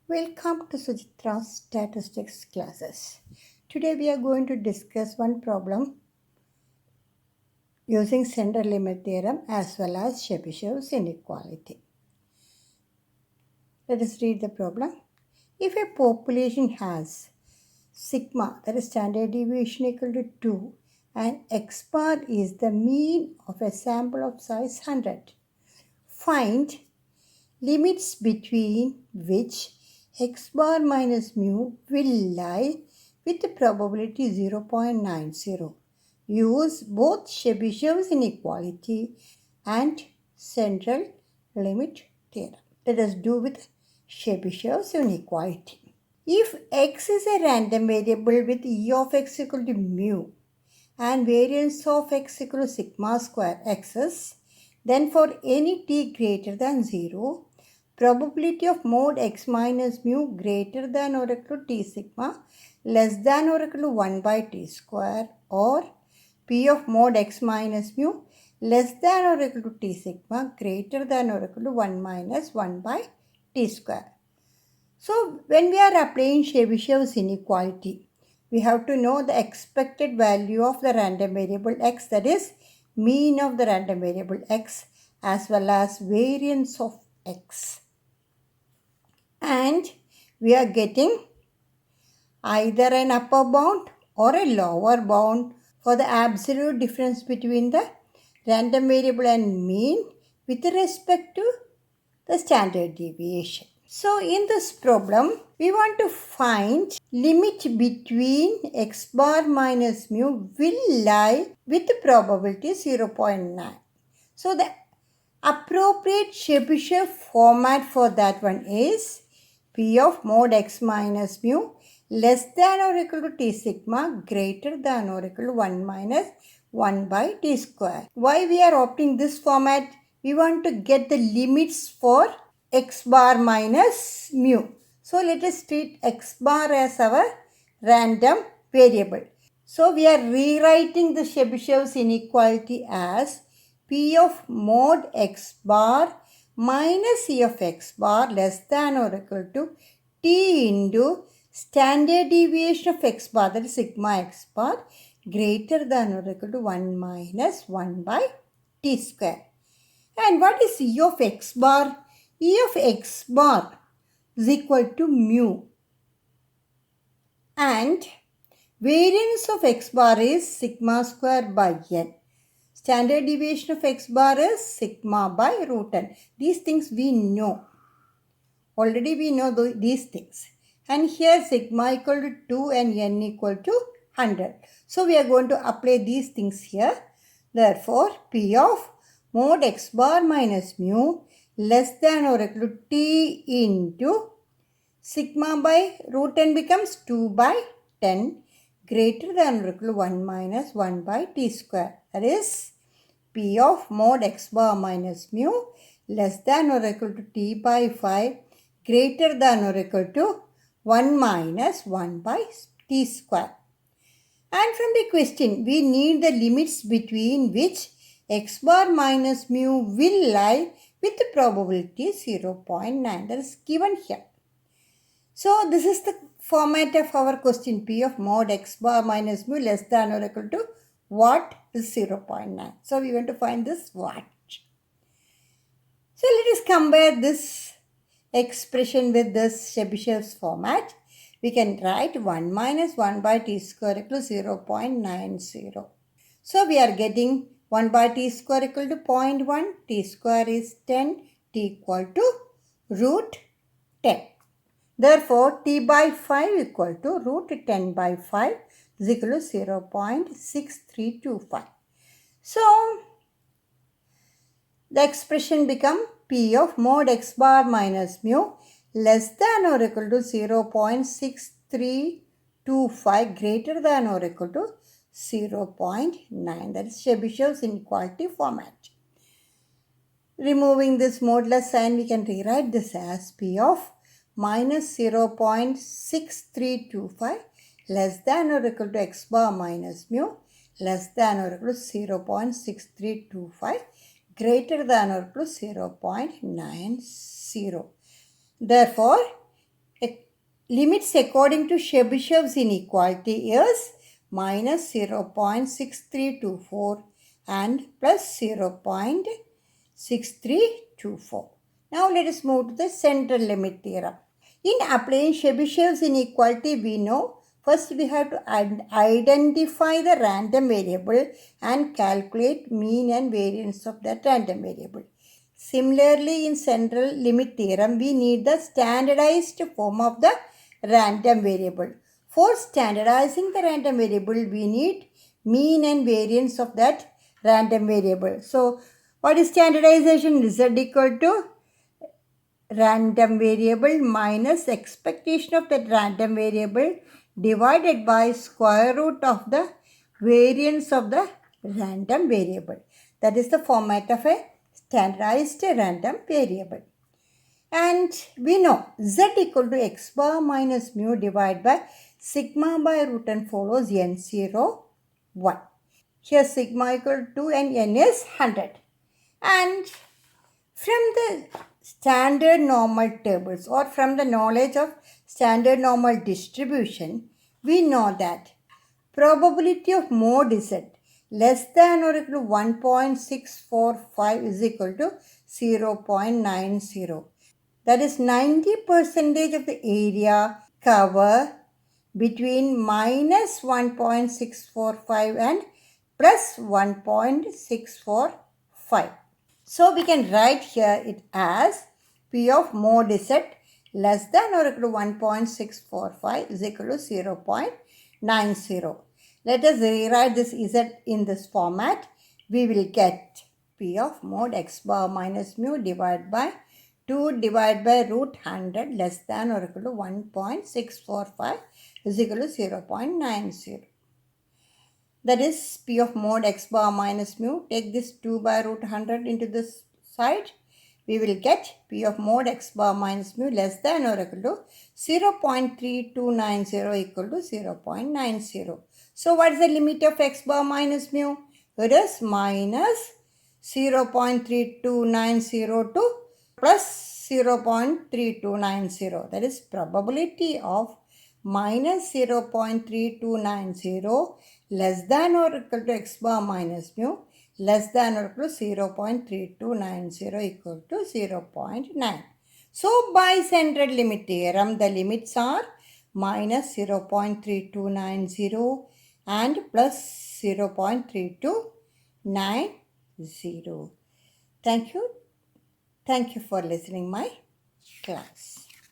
Welcome to Suchitra's statistics classes. Today we are going to discuss one problem using central limit theorem as well as Chebyshev's inequality. Let us read the problem. If a population has sigma, that is standard deviation equal to 2, and x bar is the mean of a sample of size 100, find limits between which x bar minus mu will lie with the probability 0.90. Use both Chebyshev's inequality and central limit theorem. Let us do with Chebyshev's inequality. If x is a random variable with e of x equal to mu and variance of x equal to sigma square x's, then for any t greater than 0, probability of mod x minus mu greater than or equal to t sigma less than or equal to 1 by t square, or p of mod x minus mu less than or equal to t sigma greater than or equal to 1 minus 1 by t square. So when we are applying Chebyshev's inequality, we have to know the expected value of the random variable x, that is mean of the random variable x, as well as variance of x. And we are getting either an upper bound or a lower bound for the absolute difference between the random variable and mean with respect to the standard deviation. So in this problem, we want to find limit between x bar minus mu will lie with the probability 0.9. So the appropriate Chebyshev format for that one is p of mod x minus mu less than or equal to t sigma greater than or equal to 1 minus 1 by t square. Why we are opting this format? We want to get the limits for x bar minus mu. So let us treat x bar as our random variable. So we are rewriting the Chebyshev's inequality as p of mod x bar minus e of x bar less than or equal to t into standard deviation of x bar, that is sigma x bar, greater than or equal to 1 minus 1 by t square. And what is e of x bar? E of x bar is equal to mu. And variance of x bar is sigma square by n. Standard deviation of x bar is sigma by root n. These things we know. Already we know these things. And here sigma equal to 2 and n equal to 100. So we are going to apply these things here. Therefore, p of mod x bar minus mu less than or equal to t into sigma by root n becomes 2 by 10 greater than or equal to 1 minus 1 by t square. That is p of mod x bar minus mu less than or equal to t by 5 greater than or equal to 1 minus 1 by t square. And from the question, we need the limits between which x bar minus mu will lie with the probability 0.9. That is given here. So this is the format of our question. P of mod x bar minus mu less than or equal to what is 0.9. So we want to find this what. So let us compare this expression with this Chebyshev's format. We can write 1 minus 1 by t square equal to 0.90. So we are getting 1 by t square equal to 0.1. T square is 10. T equal to root 10. Therefore, t by 5 equal to root 10 by 5 is equal to 0.6325. So, the expression become p of mod x bar minus mu less than or equal to 0.6325 greater than or equal to 0.9. That is Chebyshev's inequality format. Removing this modulus sign, we can rewrite this as p of minus 0.6325 less than or equal to x bar minus mu less than or equal to 0.6325 greater than or equal to 0.90. Therefore, limits according to Chebyshev's inequality is minus 0.6324 and plus 0.6324. Now let us move to the central limit theorem. In applying Chebyshev's inequality, we know first we have to identify the random variable and calculate mean and variance of that random variable. Similarly, in central limit theorem, we need the standardized form of the random variable. For standardizing the random variable, we need mean and variance of that random variable. So, what is standardization? Z equal to random variable minus expectation of that random variable divided by square root of the variance of the random variable. That is the format of a standardized random variable. And we know z equal to x bar minus mu divided by sigma by root and follows n0, 1. Here sigma equal to and n is 100. And from the standard normal tables or from the knowledge of standard normal distribution, we know that probability of mod z less than or equal to 1.645 is equal to 0.90. That is 90% of the area cover between minus 1.645 and plus 1.645. So we can write here it as P of mod z less than or equal to 1.645 is equal to 0.90. Let us rewrite this z in this format. We will get P of mod x bar minus mu divided by 2 divided by root 100 less than or equal to 1.645 is equal to 0.90. That is P of mod x bar minus mu. Take this 2 by root 100 into this side. We will get P of mod x bar minus mu less than or equal to 0.3290 equal to 0.90. So what is the limit of x bar minus mu? It is minus 0.3290 to plus 0.3290. That is probability of minus 0.3290 less than or equal to x bar minus mu less than or equal to 0.3290 equal to 0.9. So by central limit theorem, the limits are minus 0.3290 and plus 0.3290. Thank you. Thank you for listening my class.